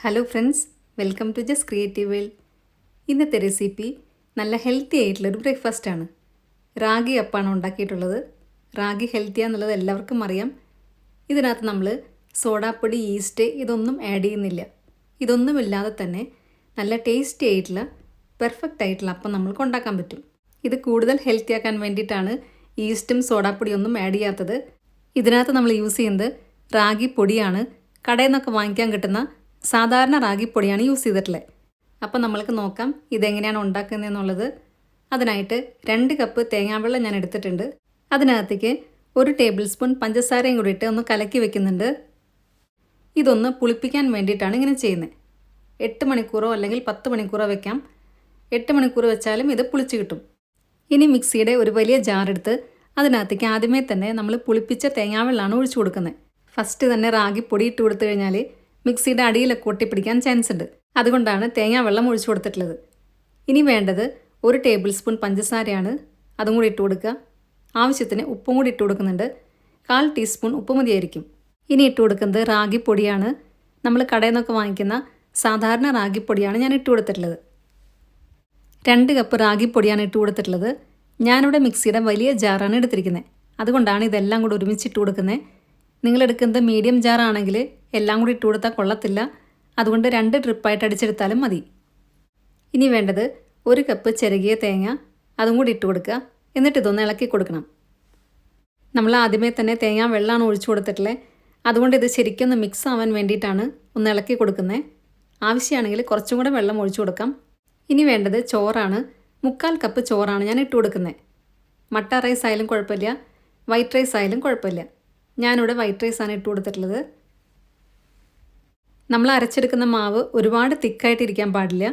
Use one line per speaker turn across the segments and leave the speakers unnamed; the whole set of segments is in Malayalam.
Hello friends, welcome to just creative world. ഇന്നത്തെ റെസിപ്പി നല്ല ഹെൽത്തി ആയിട്ടുള്ളൊരു ബ്രേക്ക്ഫാസ്റ്റാണ്. റാഗി അപ്പാണ് ഉണ്ടാക്കിയിട്ടുള്ളത്. റാഗി ഹെൽത്തിയാണെന്നുള്ളത് എല്ലാവർക്കും അറിയാം. ഇതിനകത്ത് നമ്മൾ സോഡാപ്പൊടി, ഈസ്റ്റ് ഇതൊന്നും ആഡ് ചെയ്യുന്നില്ല. ഇതൊന്നുമില്ലാതെ തന്നെ നല്ല ടേസ്റ്റി ആയിട്ടുള്ള പെർഫെക്റ്റ് ആയിട്ടുള്ള അപ്പം നമ്മൾക്ക് ഉണ്ടാക്കാൻ പറ്റും. ഇത് കൂടുതൽ ഹെൽത്തി ആക്കാൻ വേണ്ടിയിട്ടാണ് ഈസ്റ്റും സോഡാപ്പൊടിയൊന്നും ആഡ് ചെയ്യാത്തത്. ഇതിനകത്ത് നമ്മൾ യൂസ് ചെയ്യുന്നത് റാഗി പൊടിയാണ്. കടയിൽ നിന്നൊക്കെ വാങ്ങിക്കാൻ കിട്ടുന്ന സാധാരണ റാഗിപ്പൊടിയാണ് യൂസ് ചെയ്തിട്ടുള്ളത്. അപ്പോൾ നമ്മൾക്ക് നോക്കാം ഇതെങ്ങനെയാണ് ഉണ്ടാക്കുന്നതെന്നുള്ളത്. അതിനായിട്ട് 2 കപ്പ് തേങ്ങാവെള്ളം ഞാൻ എടുത്തിട്ടുണ്ട്. അതിനകത്തേക്ക് 1 ടേബിൾ സ്പൂൺ പഞ്ചസാരയും കൂടി ഇട്ട് ഒന്ന് കലക്കി വെക്കുന്നുണ്ട്. ഇതൊന്ന് പുളിപ്പിക്കാൻ വേണ്ടിയിട്ടാണ് ഇങ്ങനെ ചെയ്യുന്നത്. 8 മണിക്കൂറോ അല്ലെങ്കിൽ 10 മണിക്കൂറോ വെക്കാം. 8 മണിക്കൂർ വെച്ചാലും ഇത് പുളിച്ച് കിട്ടും. ഇനി മിക്സിയുടെ ഒരു വലിയ ജാറെടുത്ത് അതിനകത്തേക്ക് ആദ്യമേ തന്നെ നമ്മൾ പുളിപ്പിച്ച തേങ്ങാവെള്ളമാണ് ഒഴിച്ചു കൊടുക്കുന്നത്. ഫസ്റ്റ് തന്നെ റാഗിപ്പൊടി ഇട്ട് കൊടുത്തു കഴിഞ്ഞാൽ മിക്സിയുടെ അടിയിലൊക്കെ ഒട്ടിപ്പിടിക്കാൻ ചാൻസ് ഉണ്ട്. അതുകൊണ്ടാണ് തേങ്ങാവെള്ളം ഒഴിച്ചു കൊടുത്തിട്ടുള്ളത്. ഇനി വേണ്ടത് 1 ടേബിൾ സ്പൂൺ പഞ്ചസാരയാണ്. അതും കൂടി ഇട്ട് കൊടുക്കുക. ആവശ്യത്തിന് ഉപ്പും കൂടി ഇട്ട് കൊടുക്കുന്നുണ്ട്. 1/4 ടീസ്പൂൺ ഉപ്പ് മതിയായിരിക്കും. ഇനി ഇട്ട് കൊടുക്കുന്നത് റാഗിപ്പൊടിയാണ്. നമ്മൾ കടയിൽ നിന്നൊക്കെ വാങ്ങിക്കുന്ന സാധാരണ റാഗിപ്പൊടിയാണ് ഞാൻ ഇട്ട് കൊടുത്തിട്ടുള്ളത്. 2 കപ്പ് റാഗിപ്പൊടിയാണ് ഇട്ട് കൊടുത്തിട്ടുള്ളത്. ഞാനിവിടെ മിക്സിയുടെ വലിയ ജാറാണ് എടുത്തിരിക്കുന്നത്. അതുകൊണ്ടാണ് ഇതെല്ലാം കൂടി ഒരുമിച്ച് ഇട്ട് കൊടുക്കുന്നത്. നിങ്ങളെടുക്കുന്നത് മീഡിയം ജാറാണെങ്കിൽ എല്ലാം കൂടി ഇട്ട് കൊടുത്താൽ കൊള്ളത്തില്ല. അതുകൊണ്ട് 2 ട്രിപ്പായിട്ട് അടിച്ചെടുത്താലും മതി. ഇനി വേണ്ടത് 1 കപ്പ് ചിരകിയ തേങ്ങ, അതും കൂടി ഇട്ട് കൊടുക്കുക. എന്നിട്ട് ഇതൊന്ന് ഇളക്കി കൊടുക്കണം. നമ്മൾ ആദ്യമേ തന്നെ തേങ്ങ വെള്ളമാണ് ഒഴിച്ചു കൊടുത്തിട്ടുള്ളത്. അതുകൊണ്ട് ഇത് ശരിക്കൊന്ന് മിക്സ് ആവാൻ വേണ്ടിയിട്ടാണ് ഒന്ന് ഇളക്കി കൊടുക്കുന്നത്. ആവശ്യമാണെങ്കിൽ കുറച്ചും കൂടെ വെള്ളം ഒഴിച്ചു കൊടുക്കാം. ഇനി വേണ്ടത് ചോറാണ്. 3/4 കപ്പ് ചോറാണ് ഞാൻ ഇട്ട് കൊടുക്കുന്നത്. മട്ട റൈസ് ആയാലും കുഴപ്പമില്ല, വൈറ്റ് റൈസ് ആയാലും കുഴപ്പമില്ല. ഞാനിവിടെ വൈറ്റ് റൈസാണ് ഇട്ട് കൊടുത്തിട്ടുള്ളത്. നമ്മൾ അരച്ചെടുക്കുന്ന മാവ് ഒരുപാട് തിക്കായിട്ടിരിക്കാൻ പാടില്ല.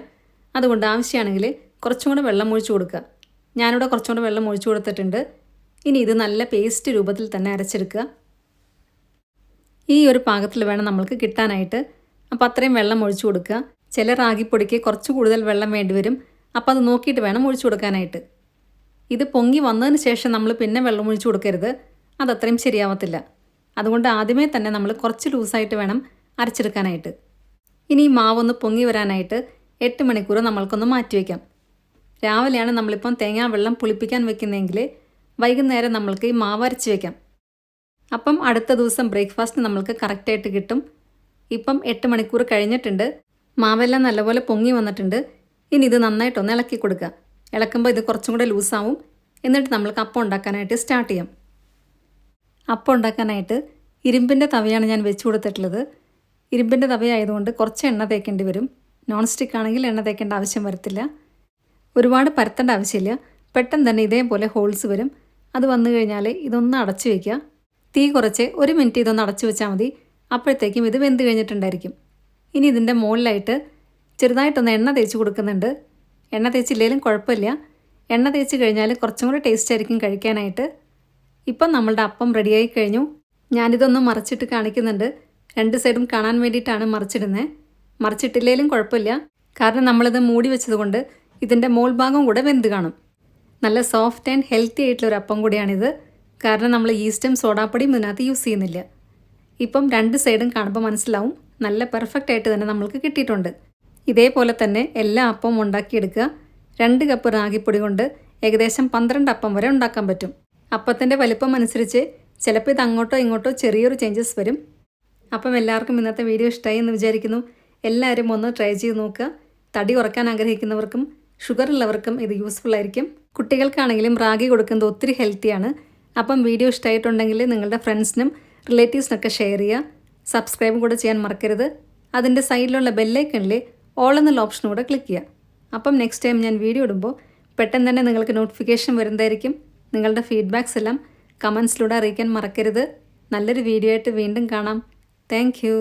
അതുകൊണ്ട് ആവശ്യമാണെങ്കിൽ കുറച്ചും കൂടെ വെള്ളം ഒഴിച്ചു കൊടുക്കുക. ഞാനിവിടെ കുറച്ചും കൂടെ വെള്ളം ഒഴിച്ചു കൊടുത്തിട്ടുണ്ട്. ഇനി ഇത് നല്ല പേസ്റ്റ് രൂപത്തിൽ തന്നെ അരച്ചെടുക്കുക. ഈ ഒരു പാകത്തിൽ വേണം നമ്മൾക്ക് കിട്ടാനായിട്ട്. അപ്പോൾ അത്രയും വെള്ളം ഒഴിച്ചു കൊടുക്കുക. ചില റാഗിപ്പൊടിക്ക് കുറച്ച് കൂടുതൽ വെള്ളം വേണ്ടി വരും. അപ്പോൾ അത് നോക്കിയിട്ട് വേണം ഒഴിച്ചു കൊടുക്കാനായിട്ട്. ഇത് പൊങ്ങി വന്നതിന് ശേഷം നമ്മൾ പിന്നെ വെള്ളം ഒഴിച്ചു കൊടുക്കരുത്. അതത്രയും ശരിയാവത്തില്ല. അതുകൊണ്ട് ആദ്യമേ തന്നെ നമ്മൾ കുറച്ച് ലൂസായിട്ട് വേണം അരച്ചെടുക്കാനായിട്ട്. ഇനി ഈ മാവൊന്ന് പൊങ്ങി വരാനായിട്ട് 8 മണിക്കൂർ നമ്മൾക്കൊന്ന് മാറ്റി വയ്ക്കാം. രാവിലെയാണ് നമ്മളിപ്പം തേങ്ങാ വെള്ളം പുളിപ്പിക്കാൻ വെക്കുന്നതെങ്കിൽ വൈകുന്നേരം നമ്മൾക്ക് ഈ മാവ് അരച്ച് വയ്ക്കാം. അപ്പം അടുത്ത ദിവസം ബ്രേക്ക്ഫാസ്റ്റ് നമ്മൾക്ക് കറക്റ്റായിട്ട് കിട്ടും. ഇപ്പം 8 മണിക്കൂർ കഴിഞ്ഞിട്ടുണ്ട്. മാവെല്ലാം നല്ലപോലെ പൊങ്ങി വന്നിട്ടുണ്ട്. ഇനി ഇത് നന്നായിട്ടൊന്ന് ഇളക്കി കൊടുക്കുക. ഇളക്കുമ്പോൾ ഇത് കുറച്ചും കൂടെ ലൂസാവും. എന്നിട്ട് നമ്മൾക്ക് അപ്പം ഉണ്ടാക്കാനായിട്ട് സ്റ്റാർട്ട് ചെയ്യാം. അപ്പം ഉണ്ടാക്കാനായിട്ട് ഇരുമ്പിൻ്റെ തവയാണ് ഞാൻ വെച്ച് കൊടുത്തിട്ടുള്ളത്. ഇരുമ്പിൻ്റെ തവയായതുകൊണ്ട് കുറച്ച് എണ്ണ തേക്കേണ്ടി വരും. നോൺ സ്റ്റിക്ക് ആണെങ്കിൽ എണ്ണ തേക്കേണ്ട ആവശ്യം വരത്തില്ല. ഒരുപാട് പരത്തേണ്ട ആവശ്യമില്ല. പെട്ടെന്ന് തന്നെ ഇതേപോലെ ഹോൾസ് വരും. അത് വന്നു കഴിഞ്ഞാൽ ഇതൊന്ന് അടച്ചു വയ്ക്കുക. തീ കുറച്ച് 1 മിനിറ്റ് ഇതൊന്ന് അടച്ചു വെച്ചാൽ മതി. അപ്പോഴത്തേക്കും ഇത് വെന്ത് കഴിഞ്ഞിട്ടുണ്ടായിരിക്കും. ഇനി ഇതിൻ്റെ മുകളിലായിട്ട് ചെറുതായിട്ടൊന്ന് എണ്ണ തേച്ച് കൊടുക്കുന്നുണ്ട്. എണ്ണ തേച്ചില്ലെങ്കിലും കുഴപ്പമില്ല. എണ്ണ തേച്ച് കഴിഞ്ഞാൽ കുറച്ചും കൂടി ടേസ്റ്റ് ആയിരിക്കും കഴിക്കാനായിട്ട്. ഇപ്പം നമ്മളുടെ അപ്പം റെഡിയായി കഴിഞ്ഞു. ഞാനിതൊന്ന് മറിച്ചിട്ട് കാണിക്കുന്നുണ്ട്. 2 സൈഡും കാണാൻ വേണ്ടിയിട്ടാണ് മറിച്ചിടുന്നത്. മറിച്ചിട്ടില്ലെങ്കിലും കുഴപ്പമില്ല. കാരണം നമ്മളിത് മൂടി വെച്ചതുകൊണ്ട് ഇതിൻ്റെ മോൾ ഭാഗം കൂടെ വെന്ത് കാണും. നല്ല സോഫ്റ്റ് ആൻഡ് ഹെൽത്തി ആയിട്ടുള്ളൊരു അപ്പം കൂടിയാണിത്. കാരണം നമ്മൾ ഈസ്റ്റും സോഡാപ്പൊടിയും ഇതിനകത്ത് യൂസ് ചെയ്യുന്നില്ല. ഇപ്പം 2 സൈഡും കാണുമ്പോൾ മനസ്സിലാവും നല്ല പെർഫെക്റ്റ് ആയിട്ട് തന്നെ നമ്മൾക്ക് കിട്ടിയിട്ടുണ്ട്. ഇതേപോലെ തന്നെ എല്ലാ അപ്പവും ഉണ്ടാക്കിയെടുക്കുക. 2 കപ്പ് റാഗിപ്പൊടി കൊണ്ട് ഏകദേശം 12 അപ്പം വരെ ഉണ്ടാക്കാൻ പറ്റും. അപ്പത്തിൻ്റെ വലിപ്പം അനുസരിച്ച് ചിലപ്പോൾ ഇത് അങ്ങോട്ടോ ഇങ്ങോട്ടോ ചെറിയൊരു ചേഞ്ചസ് വരും. അപ്പം എല്ലാവർക്കും ഇന്നത്തെ വീഡിയോ ഇഷ്ടമായി എന്ന് വിചാരിക്കുന്നു. എല്ലാവരും ഒന്ന് ട്രൈ ചെയ്ത് നോക്കുക. തടി കുറയ്ക്കാൻ ആഗ്രഹിക്കുന്നവർക്കും ഷുഗർ ഉള്ളവർക്കും ഇത് യൂസ്ഫുൾ ആയിരിക്കും. കുട്ടികൾക്കാണെങ്കിലും റാഗി കൊടുക്കുന്നത് ഒത്തിരി ഹെൽത്തിയാണ്. അപ്പം വീഡിയോ ഇഷ്ടമായിട്ടുണ്ടെങ്കിൽ നിങ്ങളുടെ ഫ്രണ്ട്സിനും റിലേറ്റീവ്സിനൊക്കെ ഷെയർ ചെയ്യുക. സബ്സ്ക്രൈബും കൂടെ ചെയ്യാൻ മറക്കരുത്. അതിൻ്റെ സൈഡിലുള്ള ബെല്ലൈക്കണിൽ ഓൾ എന്നുള്ള ഓപ്ഷൻ കൂടെ ക്ലിക്ക് ചെയ്യുക. അപ്പം നെക്സ്റ്റ് ടൈം ഞാൻ വീഡിയോ ഇടുമ്പോൾ പെട്ടെന്ന് തന്നെ നിങ്ങൾക്ക് നോട്ടിഫിക്കേഷൻ വരുന്നതായിരിക്കും. നിങ്ങളുടെ ഫീഡ്ബാക്സ് എല്ലാം കമൻസിലൂടെ അറിയിക്കാൻ മറക്കരുത്. നല്ലൊരു വീഡിയോ ആയിട്ട് വീണ്ടും കാണാം. Thank you.